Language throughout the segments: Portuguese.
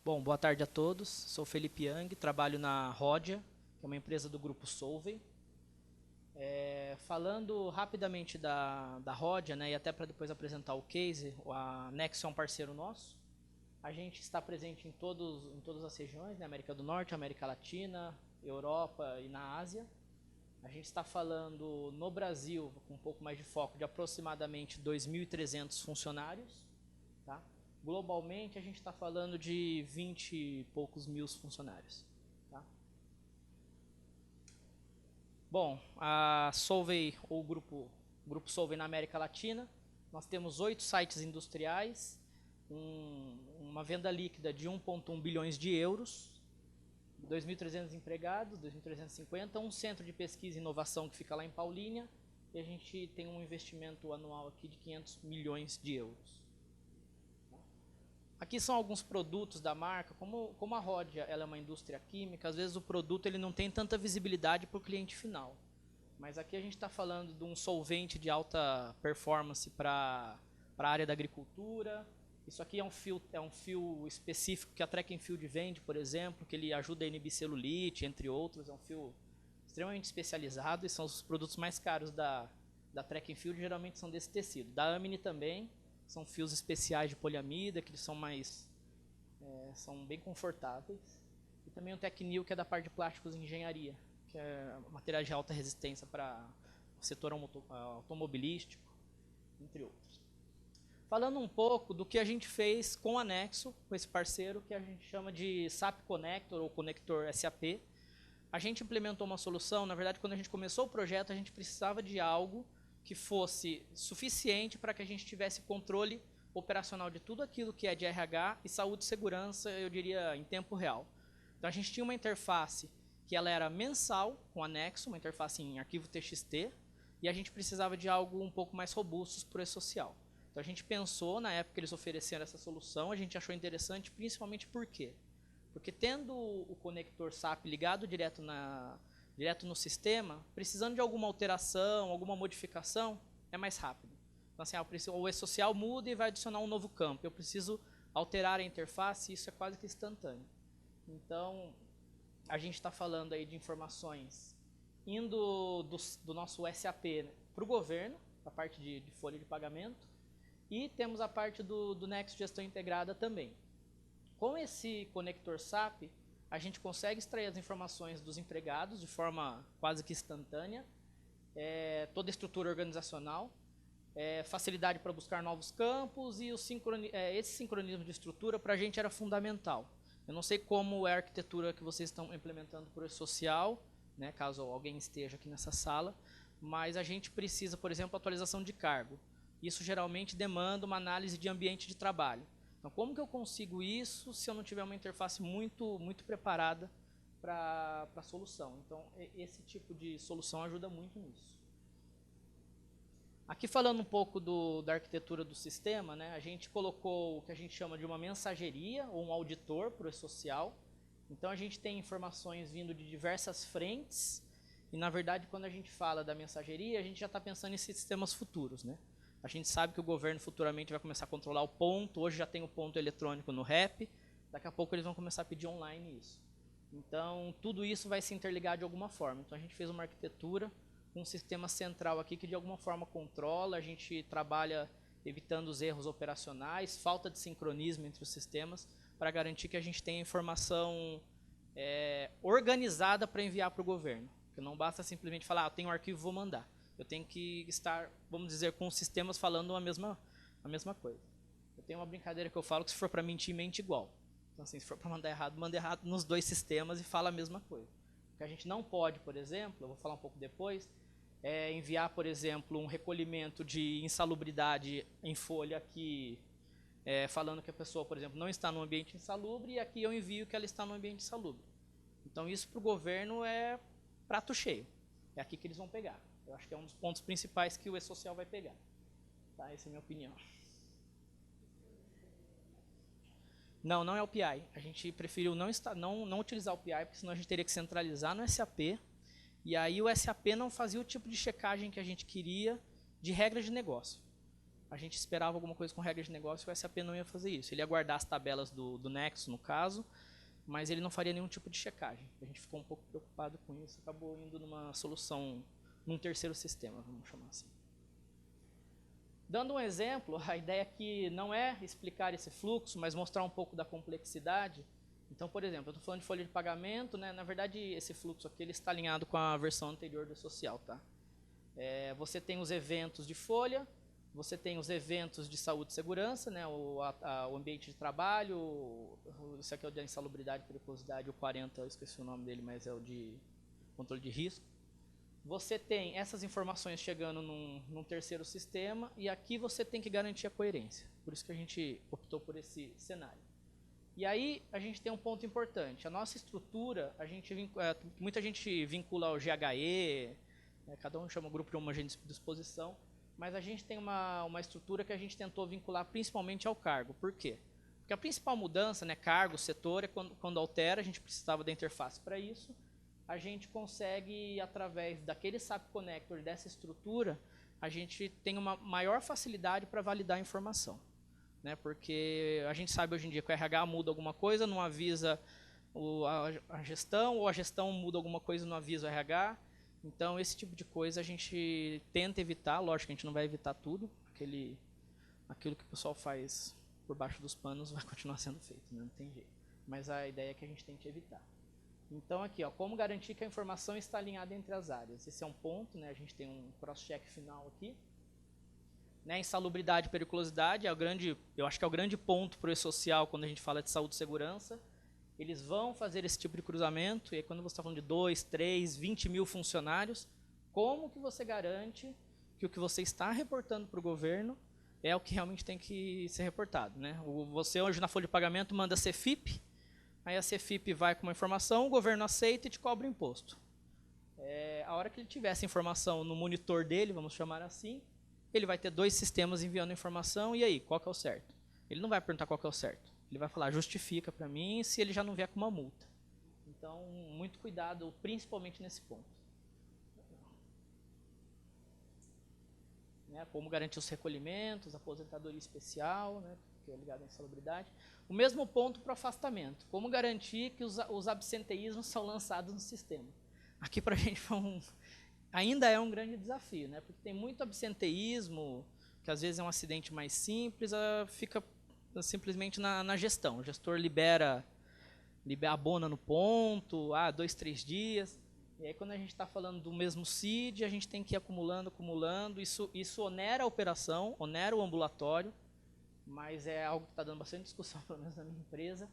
Bom, boa tarde a todos. Sou Felipe Yang, trabalho na Rodia, que é uma empresa do grupo Solvay. Falando rapidamente da Rodia, né, e até para depois apresentar o case, a Nexo é um parceiro nosso. A gente está presente em todas as regiões, né, América do Norte, América Latina, Europa e na Ásia. A gente está falando no Brasil, com um pouco mais de foco, de aproximadamente 2.300 funcionários. Tá? Globalmente, a gente está falando de 20 e poucos mil funcionários. Tá? Bom, a Solvay, ou o grupo Solvay na América Latina, nós temos 8 sites industriais, uma venda líquida de 1,1 bilhões de euros, 2.300 empregados, 2.350, um centro de pesquisa e inovação que fica lá em Paulínia, e a gente tem um investimento anual aqui de 500 milhões de euros. Aqui são alguns produtos da marca. Como a Rodia ela é uma indústria química, às vezes o produto ele não tem tanta visibilidade para o cliente final. Mas aqui a gente está falando de um solvente de alta performance para a área da agricultura. Isso aqui é um fio específico que a Track and Field vende, por exemplo, que ele ajuda a inibir celulite, entre outros. É um fio extremamente especializado e são os produtos mais caros da Track and Field, geralmente são desse tecido. Da Amine também. São fios especiais de poliamida, que eles são são bem confortáveis. E também o Tecnil, que é da parte de plásticos e engenharia, que é materiais de alta resistência para o setor automobilístico, entre outros. Falando um pouco do que a gente fez com a Nexo, com esse parceiro, que a gente chama de SAP Connector, ou Conector SAP. A gente implementou uma solução, na verdade, quando a gente começou o projeto, a gente precisava de algo que fosse suficiente para que a gente tivesse controle operacional de tudo aquilo que é de RH e saúde e segurança, eu diria, em tempo real. Então a gente tinha uma interface que ela era mensal com anexo, uma interface em arquivo TXT, e a gente precisava de algo um pouco mais robusto para o e-social. Então a gente pensou, na época que eles ofereceram essa solução, a gente achou interessante, principalmente por quê? Porque tendo o conector SAP ligado direto no sistema, precisando de alguma alteração, alguma modificação, é mais rápido. Então, assim, o e-social muda e vai adicionar um novo campo. Eu preciso alterar a interface e isso é quase que instantâneo. Então, a gente está falando aí de informações indo do nosso SAP, né, para o governo, a parte de folha de pagamento, e temos a parte do Nexo Gestão Integrada também. Com esse conector SAP, a gente consegue extrair as informações dos empregados de forma quase que instantânea, toda a estrutura organizacional, facilidade para buscar novos campos e esse sincronismo de estrutura para a gente era fundamental. Eu não sei como é a arquitetura que vocês estão implementando para o social, né, caso alguém esteja aqui nessa sala, mas a gente precisa, por exemplo, atualização de cargo. Isso geralmente demanda uma análise de ambiente de trabalho. Então, como que eu consigo isso se eu não tiver uma interface muito preparada para a solução? Então, esse tipo de solução ajuda muito nisso. Aqui falando um pouco da arquitetura do sistema, né, a gente colocou o que a gente chama de uma mensageria ou um auditor para o e-social. Então, a gente tem informações vindo de diversas frentes e, na verdade, quando a gente fala da mensageria, a gente já está pensando em sistemas futuros, né? A gente sabe que o governo futuramente vai começar a controlar o ponto, hoje já tem o ponto eletrônico no REP, daqui a pouco eles vão começar a pedir online isso. Então, tudo isso vai se interligar de alguma forma. Então, a gente fez uma arquitetura com um sistema central aqui que de alguma forma controla, a gente trabalha evitando os erros operacionais, falta de sincronismo entre os sistemas, para garantir que a gente tenha informação organizada para enviar para o governo. Porque não basta simplesmente falar, tenho um arquivo, vou mandar. Eu tenho que estar, vamos dizer, com os sistemas falando a mesma coisa. Eu tenho uma brincadeira que eu falo que se for para mentir, mente igual. Então, assim, se for para mandar errado, manda errado nos dois sistemas e fala a mesma coisa. O que a gente não pode, por exemplo, eu vou falar um pouco depois, é enviar, por exemplo, um recolhimento de insalubridade em folha aqui, falando que a pessoa, por exemplo, não está no ambiente insalubre e aqui eu envio que ela está no ambiente insalubre. Então, isso para o governo é prato cheio. É aqui que eles vão pegar. Eu acho que é um dos pontos principais que o e-social vai pegar. Tá? Essa é a minha opinião. Não é o PI. A gente preferiu não utilizar o PI, porque senão a gente teria que centralizar no SAP. E aí o SAP não fazia o tipo de checagem que a gente queria de regras de negócio. a gente esperava alguma coisa com regra de negócio, o SAP não ia fazer isso. Ele ia guardar as tabelas do Nexus, no caso, mas ele não faria nenhum tipo de checagem. A gente ficou um pouco preocupado com isso, acabou indo numa solução, num terceiro sistema, vamos chamar assim. Dando um exemplo, a ideia aqui não é explicar esse fluxo, mas mostrar um pouco da complexidade. Então, por exemplo, eu estou falando de folha de pagamento, né? Na verdade, esse fluxo aqui ele está alinhado com a versão anterior do social. Tá? Você tem os eventos de folha, você tem os eventos de saúde e segurança, né? O ambiente de trabalho, esse aqui é o de insalubridade e periculosidade, o 40, eu esqueci o nome dele, mas é o de controle de risco. Você tem essas informações chegando num terceiro sistema e aqui você tem que garantir a coerência. Por isso que a gente optou por esse cenário. E aí a gente tem um ponto importante. A nossa estrutura, muita gente vincula ao GHE, cada um chama o grupo de homogênea disposição, mas a gente tem uma estrutura que a gente tentou vincular principalmente ao cargo. Por quê? Porque a principal mudança, né, cargo, setor, é quando altera, a gente precisava da interface para isso. A gente consegue, através daquele SAP Connector, dessa estrutura, a gente tem uma maior facilidade para validar a informação. Né? Porque a gente sabe hoje em dia que o RH muda alguma coisa, não avisa a gestão, ou a gestão muda alguma coisa e não avisa o RH. Então, esse tipo de coisa a gente tenta evitar. Lógico que a gente não vai evitar tudo, aquilo que o pessoal faz por baixo dos panos vai continuar sendo feito, né? Não tem jeito. Mas a ideia é que a gente tente evitar. Então, aqui, ó, como garantir que a informação está alinhada entre as áreas? Esse é um ponto, né? A gente tem um cross-check final aqui. Né, insalubridade e periculosidade, eu acho que é o grande ponto para o e-social quando a gente fala de saúde e segurança. Eles vão fazer esse tipo de cruzamento, e aí quando você está falando de 2, 3, 20 mil funcionários, como que você garante que o que você está reportando para o governo é o que realmente tem que ser reportado? Né? Você hoje na folha de pagamento manda a CFIP, aí a CFIP vai com uma informação, o governo aceita e te cobra o imposto. A hora que ele tiver essa informação no monitor dele, vamos chamar assim, ele vai ter 2 sistemas enviando informação, e aí, qual que é o certo? Ele não vai perguntar qual que é o certo. Ele vai falar, justifica para mim, se ele já não vier com uma multa. Então, muito cuidado, principalmente nesse ponto. Né, como garantir os recolhimentos, aposentadoria especial, né, que é ligado à insalubridade. O mesmo ponto para o afastamento. Como garantir que os absenteísmos são lançados no sistema. Aqui para a gente ainda é um grande desafio, né? Porque tem muito absenteísmo, que às vezes é um acidente mais simples, fica simplesmente na gestão. O gestor abona no ponto, 2, 3 dias. E aí quando a gente está falando do mesmo CID, a gente tem que ir acumulando. Isso onera a operação, onera o ambulatório, mas é algo que está dando bastante discussão, pelo menos na minha empresa.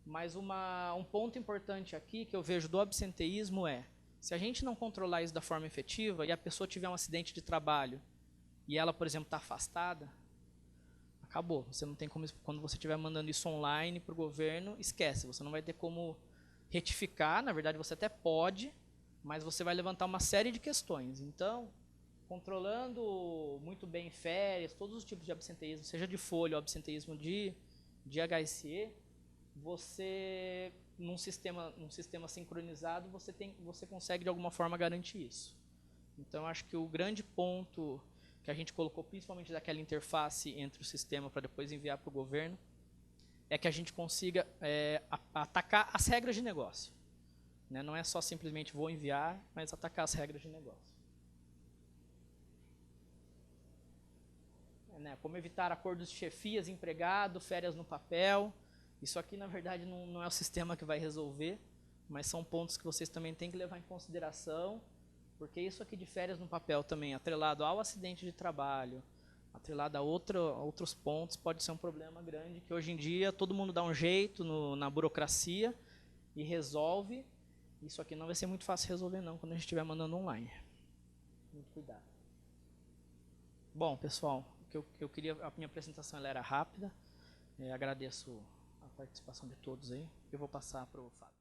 Mas um ponto importante aqui que eu vejo do absenteísmo se a gente não controlar isso da forma efetiva e a pessoa tiver um acidente de trabalho e ela, por exemplo, está afastada, acabou. Você não tem como, quando você estiver mandando isso online para o governo, esquece. Você não vai ter como retificar. Na verdade, você até pode, mas você vai levantar uma série de questões. Então, controlando muito bem férias, todos os tipos de absenteísmo, seja de folha ou absenteísmo de HSE, você num sistema sincronizado, você consegue de alguma forma garantir isso. Então, acho que o grande ponto que a gente colocou, principalmente daquela interface entre o sistema para depois enviar para o governo, é que a gente consiga atacar as regras de negócio. Né? Não é só simplesmente vou enviar, mas atacar as regras de negócio. Né? Como evitar acordos de chefias, empregado, férias no papel. Isso aqui, na verdade, não é o sistema que vai resolver, mas são pontos que vocês também têm que levar em consideração, porque isso aqui de férias no papel também, atrelado ao acidente de trabalho, atrelado a outros pontos, pode ser um problema grande, que hoje em dia todo mundo dá um jeito na burocracia e resolve. Isso aqui não vai ser muito fácil resolver não, quando a gente estiver mandando online. Muito cuidado. Bom, pessoal, a minha apresentação ela era rápida, agradeço a participação de todos aí. Eu vou passar para o Fábio.